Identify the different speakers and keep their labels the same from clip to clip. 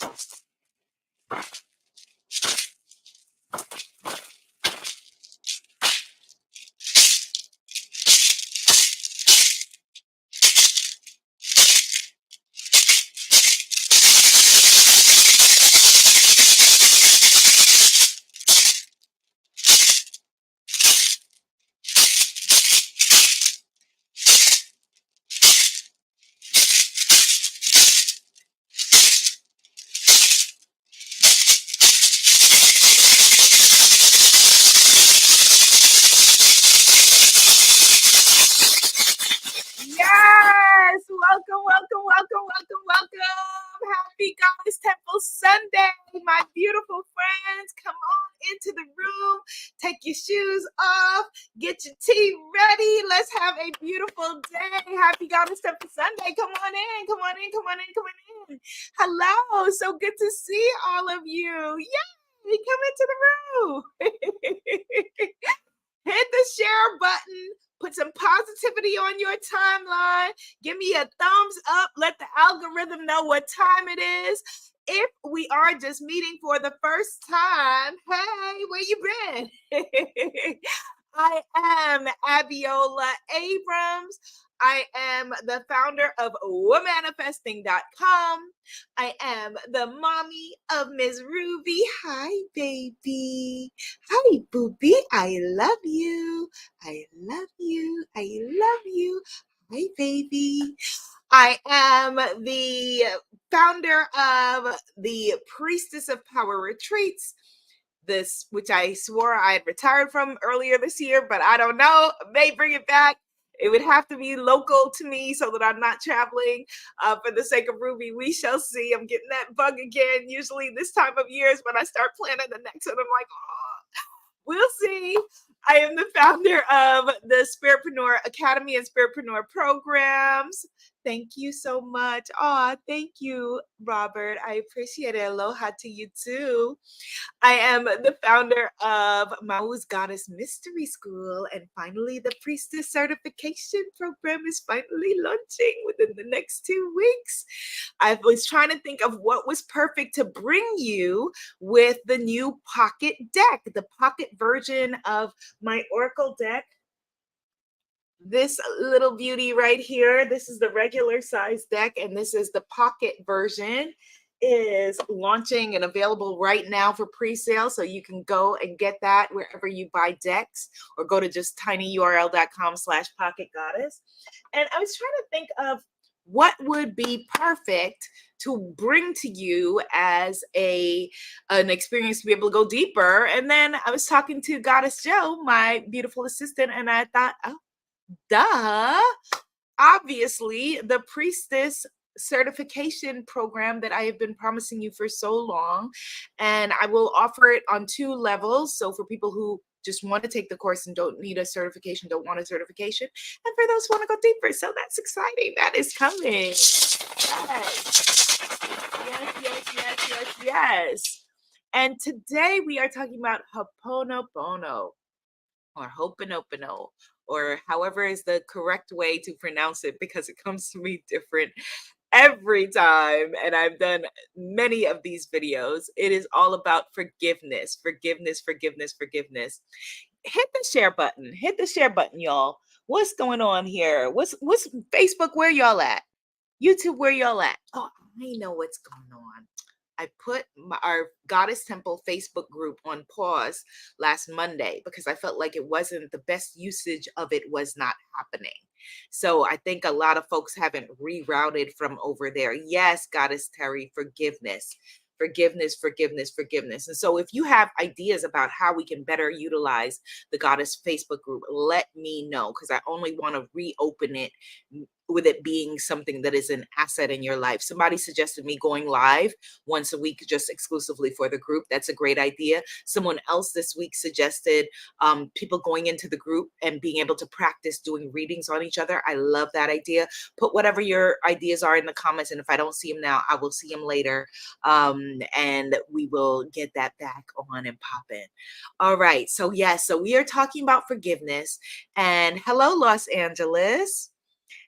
Speaker 1: Yes, welcome, welcome, welcome, welcome, welcome. Happy Goddess Temple Sunday, my beautiful friends. Come on into the room, take your shoes off, get your tea ready. Let's have a beautiful day. Happy Goddess Temple Sunday. Come on in, come on in, come on in, come on in. Hello, so good to see all of you. Yay, come into the room. Hit the share button. Put some positivity on your timeline. Give me a thumbs up. Let the algorithm know what time it is. If we are just meeting for the first time, hey, where you been? I am Abiola Abrams. I am the founder of womanifesting.com. I am the mommy of Ms. Ruby. Hi, baby. Hi, booby. I love you. I love you. I love you. Hi, baby. I am the founder of the Priestess of Power Retreats, this which I swore I had retired from earlier this year, but I don't know. I may bring it back. It would have to be local to me so that I'm not traveling for the sake of Ruby. We shall see. I'm getting that bug again. Usually this time of year is when I start planning the next one. I'm like, oh, we'll see. I am the founder of the Spiritpreneur Academy and Spiritpreneur programs. Thank you so much. Aw, thank you, Robert. I appreciate it. Aloha to you too. I am the founder of Mau's Goddess Mystery School, and finally, the Priestess Certification Program is finally launching within the next 2 weeks. I was trying to think of what was perfect to bring you with the new Pocket deck, the Pocket version of my Oracle deck. This little beauty right here, this is the regular size deck, and this is the Pocket version. Is launching and available right now for pre-sale, so you can go and get that wherever you buy decks, or go to just tinyurl.com/pocketgoddess. And I was trying to think of what would be perfect to bring to you as an experience to be able to go deeper. And then I was talking to Goddess Joe, my beautiful assistant, and I thought, oh, duh, obviously the Priestess certification program that I have been promising you for so long. And I will offer it on 2 levels. So for people who just want to take the course and don't need a certification, don't want a certification, and for those who want to go deeper. So that's exciting. That is coming. Yes. Yes, yes, yes, yes, yes. And today we are talking about Ho'oponopono, or Ho'oponopono, or however is the correct way to pronounce it, because it comes to me different every time. And I've done many of these videos. It is all about forgiveness, forgiveness, forgiveness, forgiveness. Hit the share button. Hit the share button, y'all. What's going on here? What's Facebook? Where y'all at? YouTube, where y'all at? Oh, I know what's going on. I put our Goddess Temple Facebook group on pause last Monday because I felt like it wasn't, the best usage of it was not happening. So I think a lot of folks haven't rerouted from over there. Yes, Goddess Terry, forgiveness. Forgiveness, forgiveness, forgiveness. And so if you have ideas about how we can better utilize the Goddess Facebook group, let me know, because I only want to reopen it with it being something that is an asset in your life. Somebody suggested me going live once a week just exclusively for the group. That's a great idea. Someone else this week suggested people going into the group and being able to practice doing readings on each other. I love that idea. Put whatever your ideas are in the comments, and if I don't see them now, I will see them later, and we will get that back on and popping. All right, so yes, so we are talking about forgiveness. And hello, Los Angeles.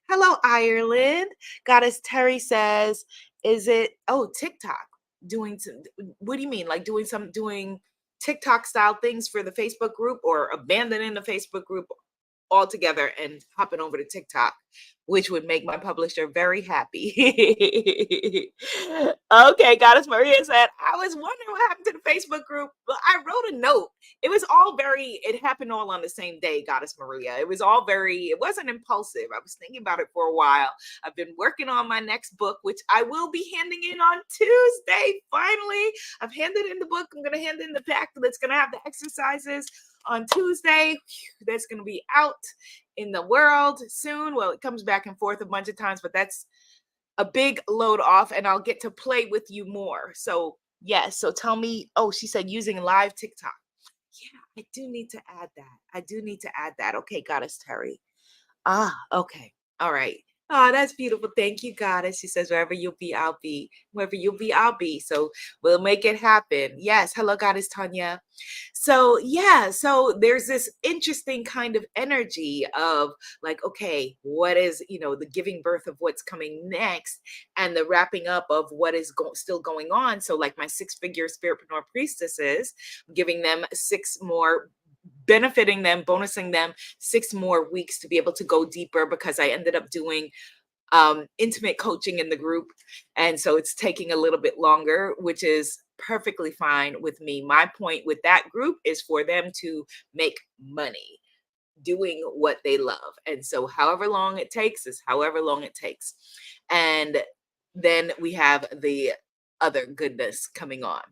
Speaker 1: Hello, Ireland. Goddess Terry says, is it, oh, TikTok. doing some, what do you mean? Like doing TikTok style things for the Facebook group, or abandoning the Facebook group altogether and hopping over to TikTok, which would make my publisher very happy. Okay, Goddess Maria said, I was wondering what happened to the Facebook group. But I wrote a note. It happened all on the same day, Goddess Maria. It wasn't impulsive. I was thinking about it for a while. I've been working on my next book, which I will be handing in on Tuesday. Finally, I've handed in the book. I'm going to hand in the pack that's going to have the exercises on Tuesday. That's going to be out in the world soon. Well, it comes back and forth a bunch of times, but that's a big load off, and I'll get to play with you more. So yes, so tell me. Oh, she said using live TikTok. Yeah, I do need to add that. Okay, Goddess Terry. Ah, okay. All right. Oh, that's beautiful. Thank you, Goddess. She says, wherever you'll be, I'll be. Wherever you'll be, I'll be. So we'll make it happen. Yes. Hello, Goddess Tanya. So, yeah. So there's this interesting kind of energy of like, okay, what is, the giving birth of what's coming next, and the wrapping up of what is still going on. So, like my 6-figure spiritpreneur priestesses, giving them 6 more, benefiting them, bonusing them 6 more weeks to be able to go deeper, because I ended up doing intimate coaching in the group. And so it's taking a little bit longer, which is perfectly fine with me. My point with that group is for them to make money doing what they love. And so however long it takes is however long it takes. And then we have the other goodness coming on.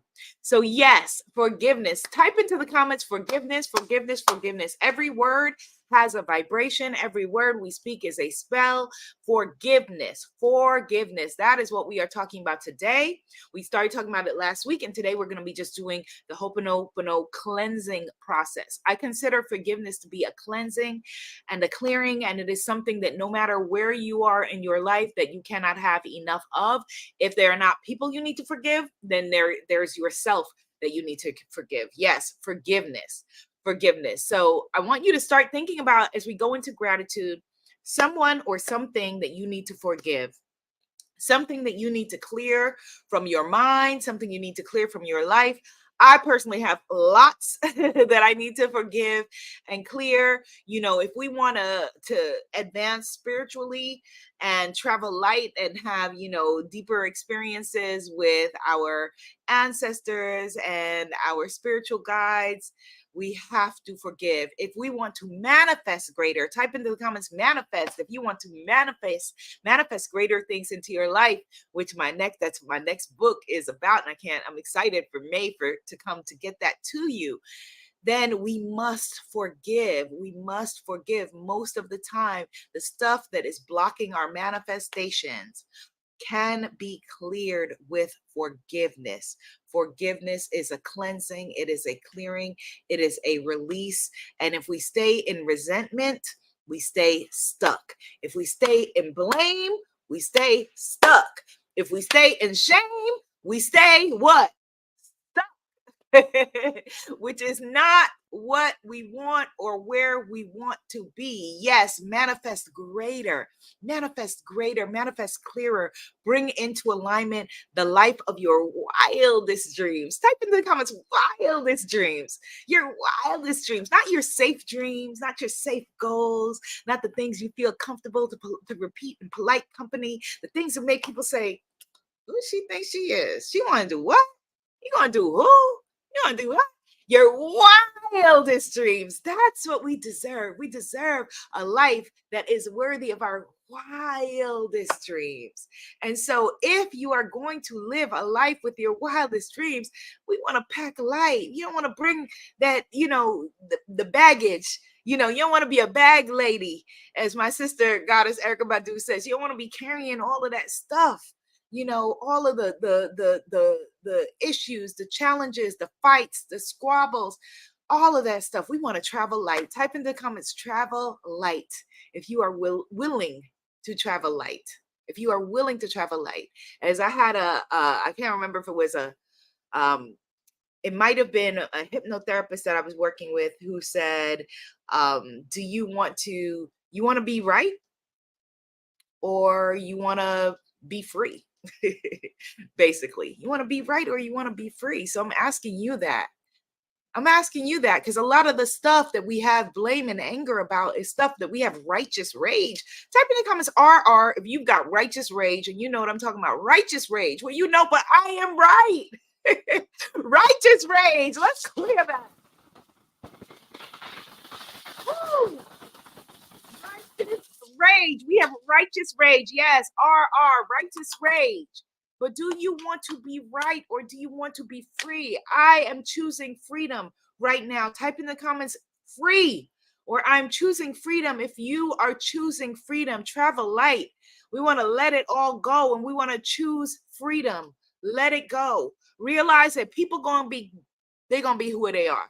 Speaker 1: So yes, forgiveness. Type into the comments, forgiveness, forgiveness, forgiveness. Every word has a vibration. Every word we speak is a spell. Forgiveness, forgiveness. That is what we are talking about today. We started talking about it last week, and today we're going to be just doing the Ho'oponopono cleansing process. I consider forgiveness to be a cleansing and a clearing, and it is something that no matter where you are in your life, that you cannot have enough of. If there are not people you need to forgive, then there's yourself that you need to forgive. Yes, forgiveness. So I want you to start thinking about, as we go into gratitude, someone or something that you need to forgive, something that you need to clear from your mind, something you need to clear from your life. I personally have lots that I need to forgive and clear. If we want to advance spiritually and travel light and have, deeper experiences with our ancestors and our spiritual guides, we have to forgive. If we want to manifest greater, type into the comments, manifest. If you want to manifest greater things into your life, which that's my next book is about, and I'm excited for May to come to get that to you. Then we must forgive. We must forgive. Most of the time, the stuff that is blocking our manifestations can be cleared with forgiveness. Forgiveness is a cleansing, it is a clearing, it is a release. And if we stay in resentment, we stay stuck. If we stay in blame, we stay stuck. If we stay in shame, we stay what? Which is not what we want or where we want to be. Yes, manifest greater, manifest clearer, bring into alignment the life of your wildest dreams. Type in the comments, wildest dreams, your wildest dreams, not your safe dreams, not your safe goals, not the things you feel comfortable to repeat in polite company, the things that make people say, who she thinks she is? She want to do what? You gonna do who? You gonna do what? Your wildest dreams. That's what we deserve. We deserve a life that is worthy of our wildest dreams. And so if you are going to live a life with your wildest dreams, we want to pack light. You don't want to bring that, the baggage. You don't want to be a bag lady, as my sister, Goddess Erykah Badu, says. You don't want to be carrying all of that stuff. All of the issues, the challenges, the fights, the squabbles, all of that stuff. We want to travel light. Type in the comments, travel light, if you are willing to travel light. If you are willing to travel light. As I had I can't remember if it was it might have been a hypnotherapist that I was working with who said, do you want to be right, or you want to be free? Basically, you want to be right or you want to be free. So I'm asking you that. I'm asking you that because a lot of the stuff that we have blame and anger about is stuff that we have righteous rage. Type in the comments RR if you've got righteous rage and you know what I'm talking about. Righteous rage. Well, you know, but I am right. Righteous rage. Let's clear that. Woo! Righteous rage. We have righteous rage. Yes, RR, righteous rage. But do you want to be right or do you want to be free? I am choosing freedom right now. Type in the comments free or I'm choosing freedom. If you are choosing freedom, travel light. We want to let it all go and we want to choose freedom. Let it go. Realize that people they're going to be who they are.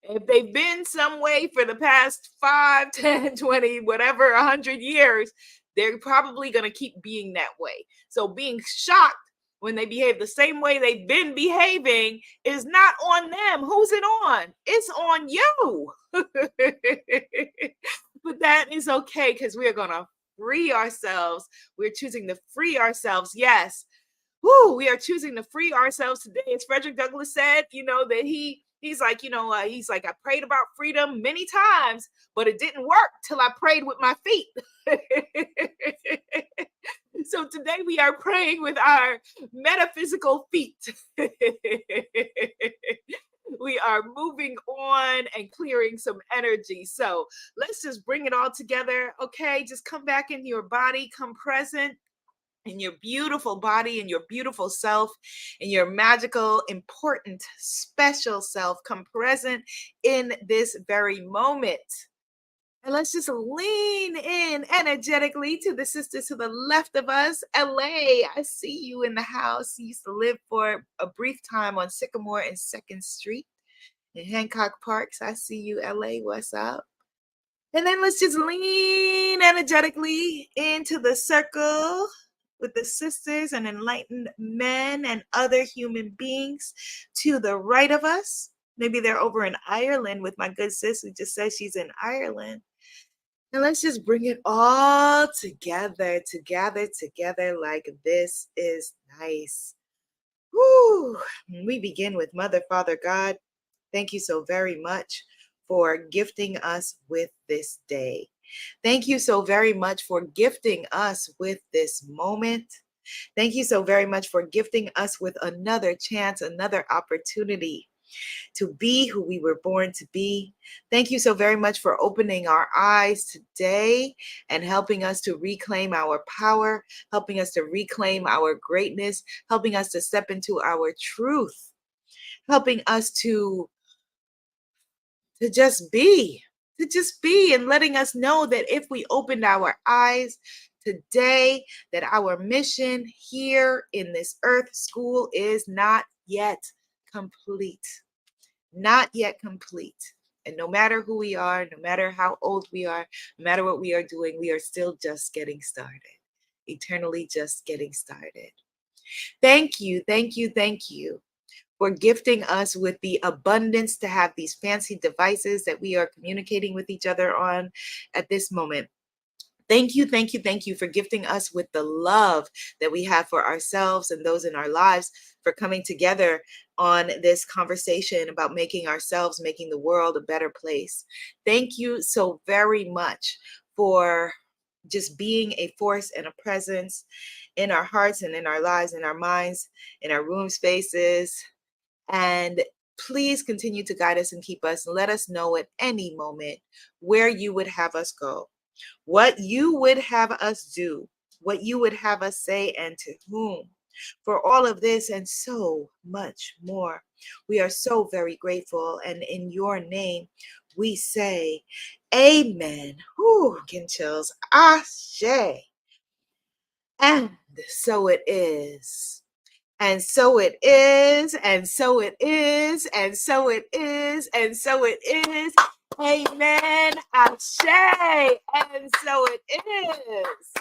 Speaker 1: If they've been some way for the past 5, 10, 20, whatever, 100 years, they're probably going to keep being that way. So being shocked when they behave the same way they've been behaving is not on them. Who's it on? It's on you. But that is okay because we are going to free ourselves. We're choosing to free ourselves. Yes. Whoo, we are choosing to free ourselves today. As Frederick Douglass said, that he's like, he's like, I prayed about freedom many times, but it didn't work till I prayed with my feet. So today we are praying with our metaphysical feet. We are moving on and clearing some energy. So let's just bring it all together. Okay, just come back in your body, come present in your beautiful body and your beautiful self and your magical, important, special self. Come present in this very moment. And let's just lean in energetically to the sisters to the left of us. LA, I see you in the house. You used to live for a brief time on Sycamore and 2nd Street in Hancock Parks. I see you, LA. What's up? And then let's just lean energetically into the circle with the sisters and enlightened men and other human beings to the right of us. Maybe they're over in Ireland with my good sis who just says she's in Ireland. And let's just bring it all together like this is nice. Woo! We begin with Mother, Father, God. Thank you so very much for gifting us with this day. Thank you so very much for gifting us with this moment. Thank you so very much for gifting us with another chance, another opportunity to be who we were born to be. Thank you so very much for opening our eyes today and helping us to reclaim our power, helping us to reclaim our greatness, helping us to step into our truth, helping us to just be, and letting us know that if we opened our eyes today, that our mission here in this earth school is not yet complete. Not yet complete. And no matter who we are, no matter how old we are, no matter what we are doing, we are still just getting started. Eternally just getting started. Thank you, thank you, thank you for gifting us with the abundance to have these fancy devices that we are communicating with each other on at this moment. Thank you, thank you, thank you for gifting us with the love that we have for ourselves and those in our lives, for coming together on this conversation about making ourselves, making the world a better place. Thank you so very much for just being a force and a presence in our hearts and in our lives, in our minds, in our room spaces. And please continue to guide us and keep us. Let us know at any moment where you would have us go, what you would have us do, what you would have us say, and to whom. For all of this and so much more, we are so very grateful. And in your name, we say, Amen. Whew, getting chills. Ashe. And so it is. And so it is, and so it is, and so it is, and so it is. Amen. Ashe. And so it is.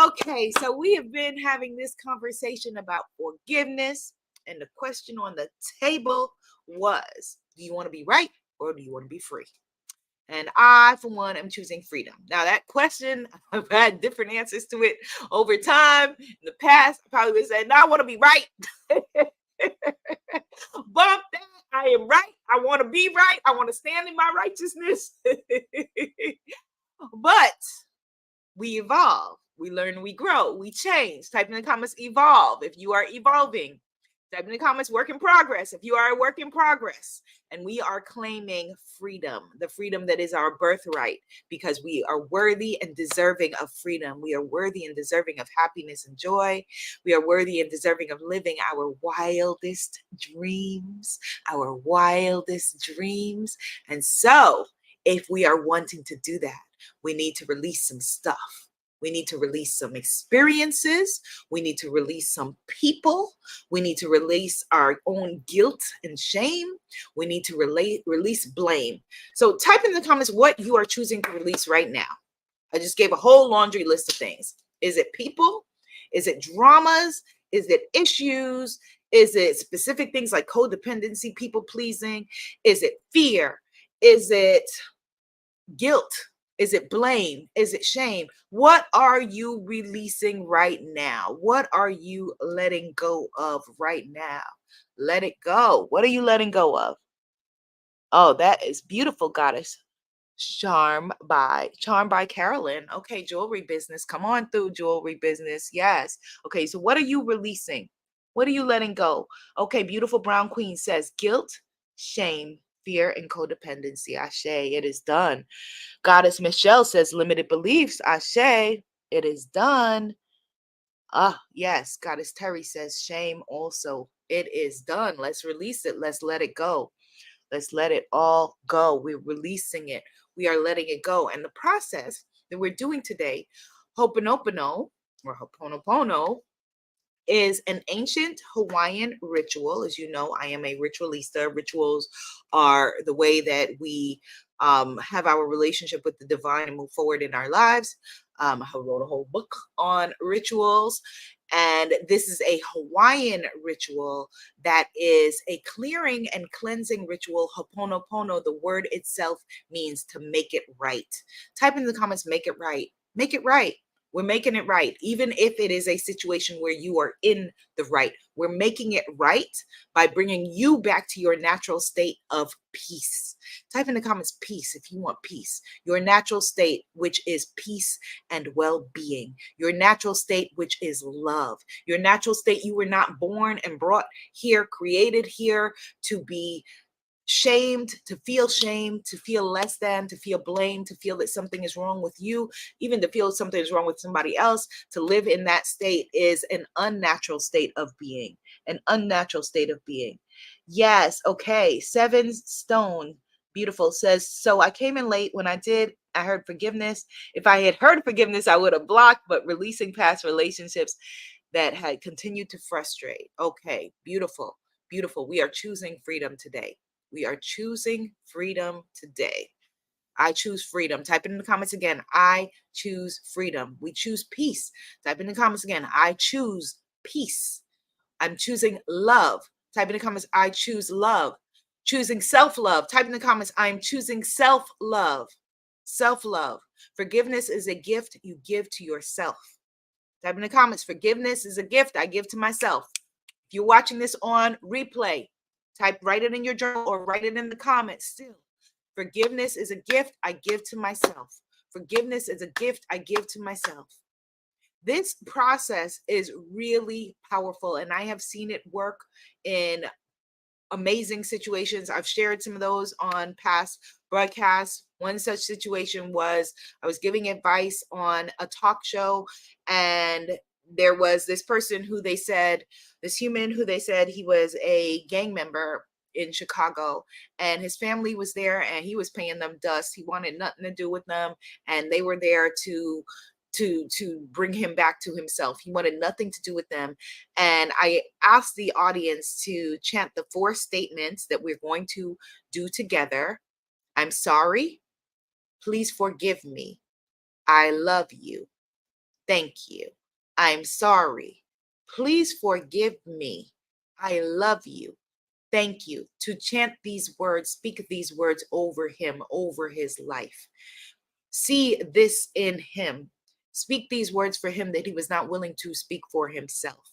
Speaker 1: Okay, so we have been having this conversation about forgiveness, and the question on the table was, do you want to be right or do you want to be free? And I, for one, am choosing freedom. Now, that question, I've had different answers to it over time. In the past, I probably would say, no, I want to be right. Bump that. I am right. I want to be right. I want to stand in my righteousness. But we evolve. We learn, we grow, we change. Type in the comments evolve if you are evolving. Type in the comments work in progress if you are a work in progress. And we are claiming freedom, the freedom that is our birthright, because we are worthy and deserving of freedom. We are worthy and deserving of happiness and joy. We are worthy and deserving of living our wildest dreams, our wildest dreams. And so, if we are wanting to do that, we need to release some stuff. We need to release some experiences. We need to release some people. We need to release our own guilt and shame. We need to release blame. So type in the comments what you are choosing to release right now. I just gave a whole laundry list of things. Is it people? Is it dramas? Is it issues? Is it specific things like codependency, people pleasing? Is it fear? Is it guilt? Is it blame? Is it shame? What are you releasing right now? What are you letting go of right now? Let it go. What are you letting go of? Oh, that is beautiful, goddess. Charm by Carolyn. Okay, jewelry business. Come on through, jewelry business. Yes. Okay, so what are you releasing? What are you letting go? Okay, beautiful brown queen says guilt, shame, fear, and codependency. Ashe, it is done. Goddess Michelle says limited beliefs. Ashe, it is done. Ah, yes. Goddess Terry says shame also. It is done. Let's release it. Let's let it go. Let's let it all go. We're releasing it. We are letting it go. And the process that we're doing today, Ho'oponopono or Ho'oponopono, is an ancient Hawaiian ritual. As you know, I am a ritualista. Rituals are the way that we have our relationship with the divine and move forward in our lives. I wrote a whole book on rituals. And this is a Hawaiian ritual that is a clearing and cleansing ritual. Ho'oponopono, the word itself means to make it right. Type in the comments, make it right. Make it right. We're making it right. Even if it is a situation where you are in the right, we're making it right by bringing you back to your natural state of peace. Type in the comments, peace, if you want peace. Your natural state, which is peace and well-being. Your natural state, which is love. Your natural state, you were not born and brought here, created here to be shamed, to feel less than, to feel blamed, to feel that something is wrong with you, even to feel something is wrong with somebody else. To live in that state is an unnatural state of being, an unnatural state of being. Yes. Okay. Seven Stone, beautiful, says, so I came in late. When I did, I heard forgiveness. If I had heard forgiveness, I would have blocked, but releasing past relationships that had continued to frustrate. Okay. Beautiful. Beautiful. We are choosing freedom today. We are choosing freedom today. I choose freedom. Type it in the comments again. I choose freedom. We choose peace. Type in the comments again. I choose peace. I'm choosing love. Type in the comments. I choose love. Choosing self-love. Type in the comments. I'm choosing self-love. Self-love. Forgiveness is a gift you give to yourself. Type in the comments. Forgiveness is a gift I give to myself. If you're watching this on replay, write it in your journal or write it in the comments still. Forgiveness is a gift I give to myself. Forgiveness is a gift I give to myself. This process is really powerful, and I have seen it work in amazing situations. I've shared some of those on past broadcasts. One such situation was I was giving advice on a talk show, and there was this person who they said, this human who they said he was a gang member in Chicago, and his family was there, and he was paying them dust. He wanted nothing to do with them, and they were there to bring him back to himself. He wanted nothing to do with them. And I asked the audience to chant the 4 statements that we're going to do together. I'm sorry. Please forgive me. I love you. Thank you. I'm sorry. Please forgive me. I love you. Thank you. To chant these words, speak these words over him, over his life. See this in him. Speak these words for him that he was not willing to speak for himself.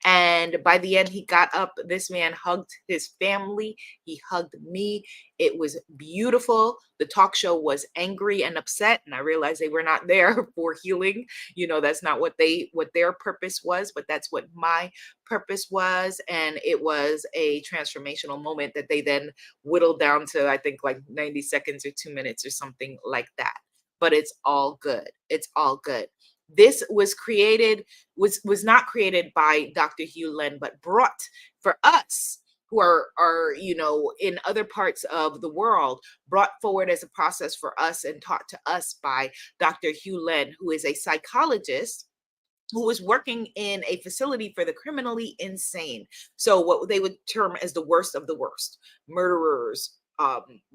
Speaker 1: And by the end, he got up. This man hugged his family. He hugged me. It was beautiful. The talk show was angry and upset, and I realized they were not there for healing. That's not what their purpose was, but that's what my purpose was. And it was a transformational moment that they then whittled down to, I think, like 90 seconds or 2 minutes or something like that. But it's all good. It's all good. This was not created by Dr. Hugh Len, but brought for us who are in other parts of the world, brought forward as a process for us and taught to us by Dr. Hugh Len, who is a psychologist who was working in a facility for the criminally insane. So what they would term as the worst of the worst, murderers,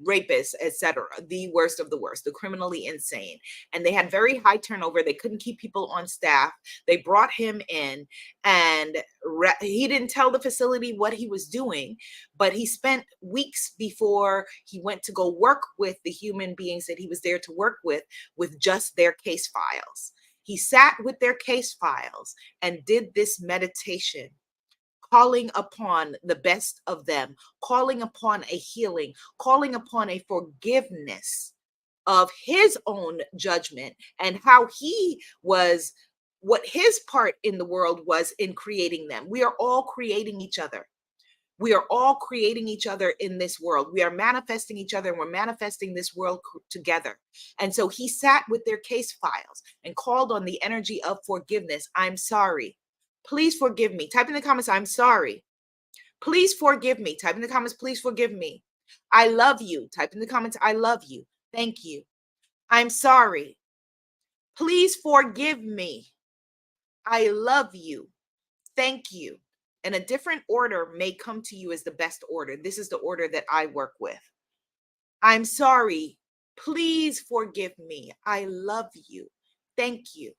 Speaker 1: rapists, etc., the worst of the worst, the criminally insane. And they had very high turnover. They couldn't keep people on staff. They brought him in, and he didn't tell the facility what he was doing, but he spent weeks before he went to go work with the human beings that he was there to work with just their case files. He sat with their case files and did this meditation, calling upon the best of them, calling upon a healing, calling upon a forgiveness of his own judgment and how he was, what his part in the world was in creating them. We are all creating each other. We are all creating each other in this world. We are manifesting each other, and we're manifesting this world together. And so he sat with their case files and called on the energy of forgiveness. I'm sorry. Please forgive me. Type in the comments, I'm sorry. Please forgive me. Type in the comments, please forgive me. I love you. Type in the comments, I love you. Thank you. I'm sorry. Please forgive me. I love you. Thank you. And a different order may come to you as the best order. This is the order that I work with. I'm sorry. Please forgive me. I love you. Thank you.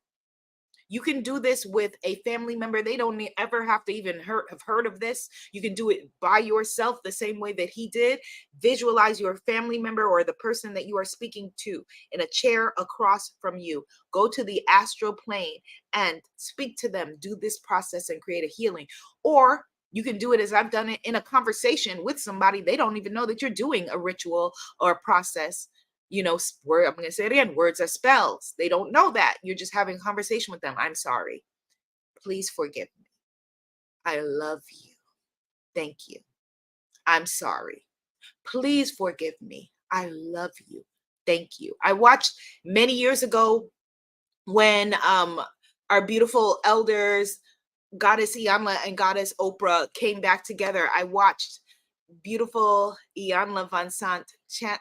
Speaker 1: You can do this with a family member. They don't ever have to even have heard of this. You can do it by yourself the same way that he did. Visualize your family member or the person that you are speaking to in a chair across from you. Go to the astral plane and speak to them. Do this process and create a healing. Or you can do it as I've done it in a conversation with somebody. They don't even know that you're doing a ritual or a process. I'm going to say it again, words are spells. They don't know that. You're just having a conversation with them. I'm sorry. Please forgive me. I love you. Thank you. I'm sorry. Please forgive me. I love you. Thank you. I watched many years ago when our beautiful elders, Goddess Iyanla and Goddess Oprah, came back together. I watched beautiful Iyanla Vanzant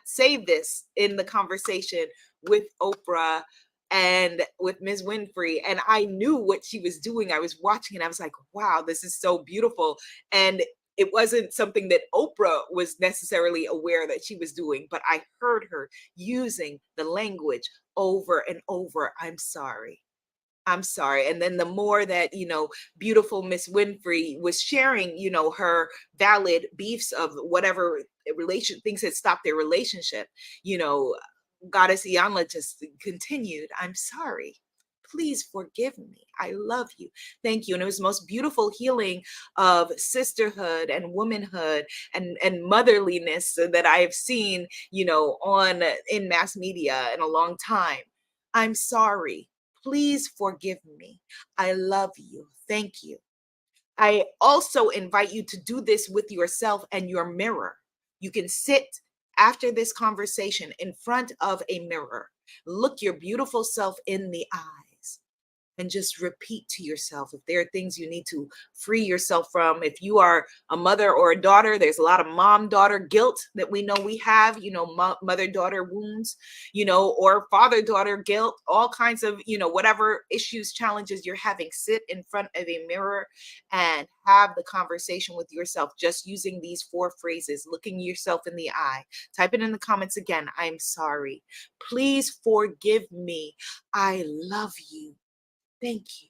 Speaker 1: say this in the conversation with Oprah and with Ms. Winfrey. And I knew what she was doing. I was watching and I was like, wow, this is so beautiful. And it wasn't something that Oprah was necessarily aware that she was doing, but I heard her using the language over and over. I'm sorry. I'm sorry. And then the more that, beautiful Miss Winfrey was sharing, her valid beefs of whatever things had stopped their relationship, you know, Goddess Iyanla just continued, I'm sorry. Please forgive me. I love you. Thank you. And it was the most beautiful healing of sisterhood and womanhood and motherliness that I have seen, on in mass media in a long time. I'm sorry. Please forgive me. I love you. Thank you. I also invite you to do this with yourself and your mirror. You can sit after this conversation in front of a mirror, look your beautiful self in the eye, and just repeat to yourself if there are things you need to free yourself from. If you are a mother or a daughter, there's a lot of mom-daughter guilt that we know we have, mother-daughter wounds, or father-daughter guilt, all kinds of, whatever issues, challenges you're having. Sit in front of a mirror and have the conversation with yourself, just using these 4 phrases, looking yourself in the eye. Type it in the comments again. I'm sorry. Please forgive me. I love you. Thank you.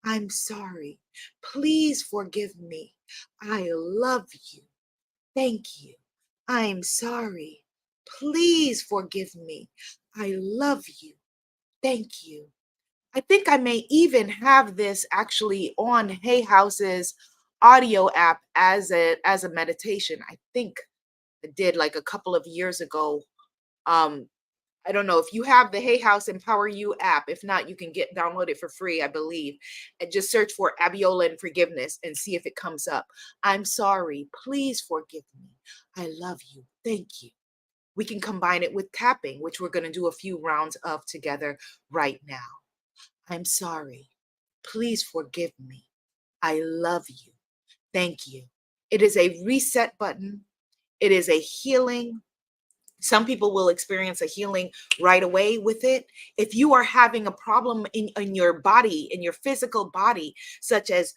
Speaker 1: I'm sorry. Please forgive me. I love you. Thank you. I'm sorry. Please forgive me. I love you. Thank you. I think I may even have this actually on Hay House's audio app as a meditation. I think I did like a couple of years ago. Um, I don't know if you have the Hay House Empower You app. If not, you can get download it for free, I believe. And just search for Abiola and forgiveness and see if it comes up. I'm sorry. Please forgive me. I love you. Thank you. We can combine it with tapping, which we're going to do a few rounds of together right now. I'm sorry. Please forgive me. I love you. Thank you. It is a reset button. It is a healing. Some people will experience a healing right away with it. If you are having a problem in your body, in your physical body, such as,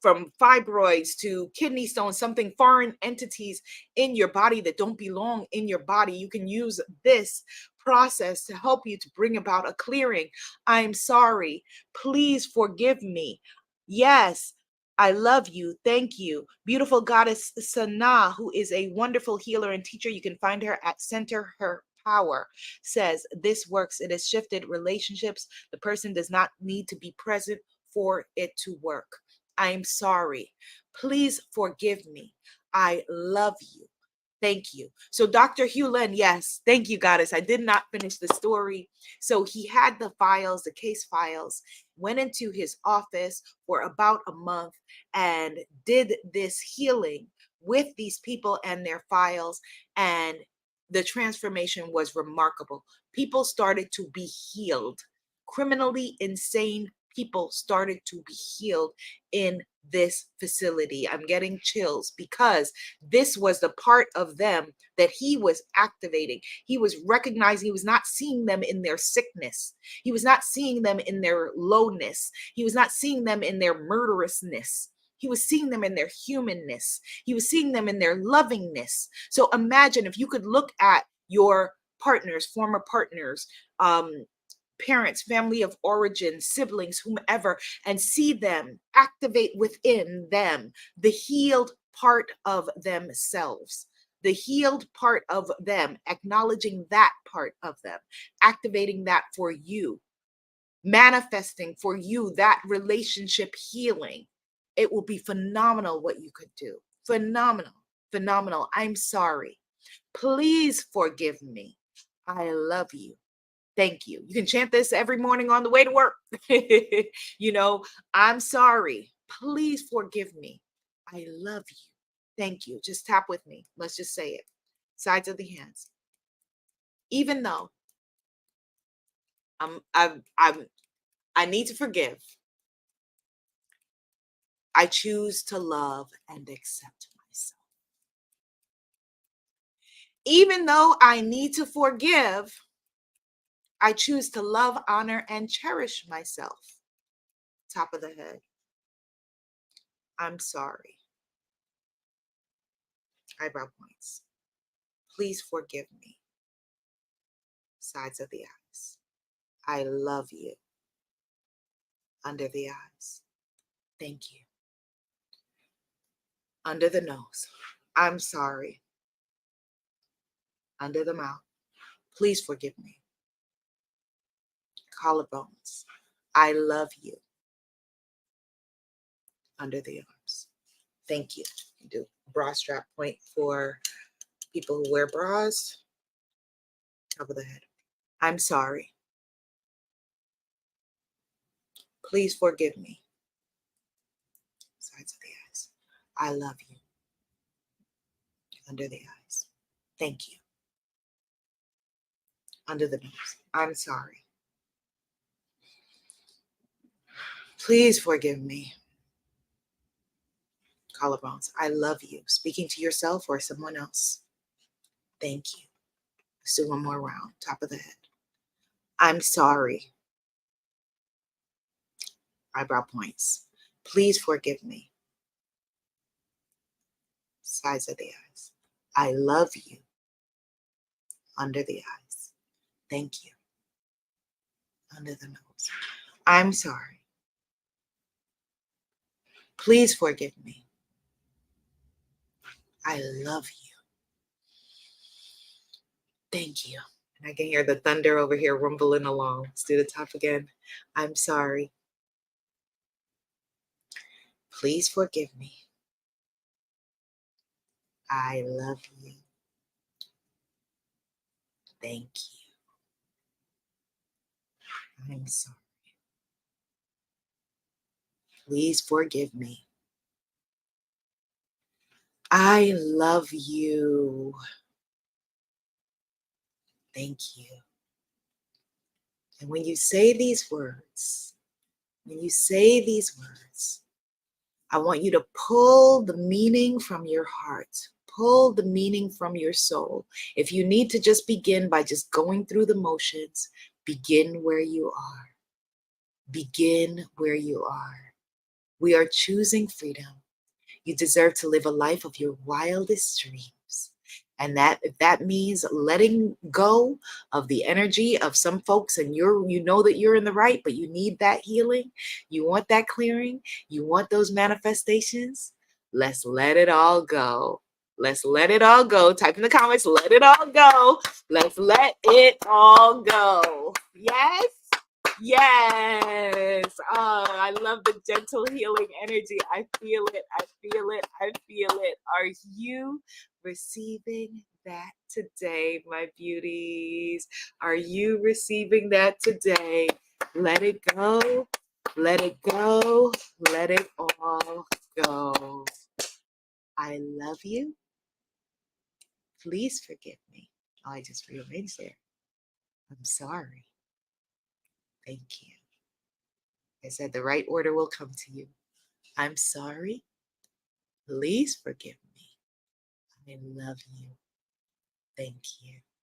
Speaker 1: from fibroids to kidney stones, something foreign entities in your body that don't belong in your body, you can use this process to help you to bring about a clearing. I'm sorry. Please forgive me. Yes. I love you. Thank you. Beautiful goddess Sana, who is a wonderful healer and teacher. You can find her at Center Her Power, says this works. It has shifted relationships. The person does not need to be present for it to work. I'm sorry. Please forgive me. I love you. Thank you. So Dr. Hugh Len, yes, thank you, goddess. I did not finish the story. So he had the files, the case files, went into his office for about a month and did this healing with these people and their files. And the transformation was remarkable. People started to be healed. Criminally insane people started to be healed in this facility. I'm getting chills because this was the part of them that he was activating. He was recognizing, he was not seeing them in their sickness. He was not seeing them in their lowness. He was not seeing them in their murderousness. He was seeing them in their humanness. He was seeing them in their lovingness. So imagine if you could look at your partners, former partners, parents, family of origin, siblings, whomever, and see them activate within them the healed part of themselves, the healed part of them, acknowledging that part of them, activating that for you, manifesting for you that relationship healing. It will be phenomenal what you could do. Phenomenal, phenomenal. I'm sorry. Please forgive me. I love you. Thank you. You can chant this every morning on the way to work. I'm sorry. Please forgive me. I love you. Thank you. Just tap with me. Let's just say it. Sides of the hands. Even though I need to forgive, I choose to love and accept myself. Even though I need to forgive, I choose to love, honor, and cherish myself. Top of the head. I'm sorry. Eyebrow points. Please forgive me. Sides of the eyes. I love you. Under the eyes. Thank you. Under the nose. I'm sorry. Under the mouth. Please forgive me. Collarbones. I love you. Under the arms. Thank you. Do bra strap point for people who wear bras. Top of the head. I'm sorry. Please forgive me. Sides of the eyes. I love you. Under the eyes. Thank you. Under the nose. I'm sorry. Please forgive me. Collarbones. I love you. Speaking to yourself or someone else. Thank you. Let's do one more round. Top of the head. I'm sorry. Eyebrow points. Please forgive me. Sides of the eyes. I love you. Under the eyes. Thank you. Under the nose. I'm sorry. Please forgive me. I love you. Thank you. And I can hear the thunder over here rumbling along. Let's do the top again. I'm sorry. Please forgive me. I love you. Thank you. I'm sorry. Please forgive me. I love you. Thank you. And when you say these words, I want you to pull the meaning from your heart, pull the meaning from your soul. If you need to just begin by just going through the motions, begin where you are. Begin where you are. We are choosing freedom. You deserve to live a life of your wildest dreams. And that if that means letting go of the energy of some folks, and you know that you're in the right, but you need that healing, you want that clearing, you want those manifestations, let's let it all go. Let's let it all go. Type in the comments, let it all go. Let's let it all go. Yes. Yes. Oh, I love the gentle healing energy. I feel it. I feel it. I feel it. Are you receiving that today, my beauties? Are you receiving that today? Let it go. Let it go. Let it all go. I love you. Please forgive me. Oh, I just rearranged there. I'm sorry. Thank you. I said the right order will come to you. I'm sorry. Please forgive me. I love you. Thank you.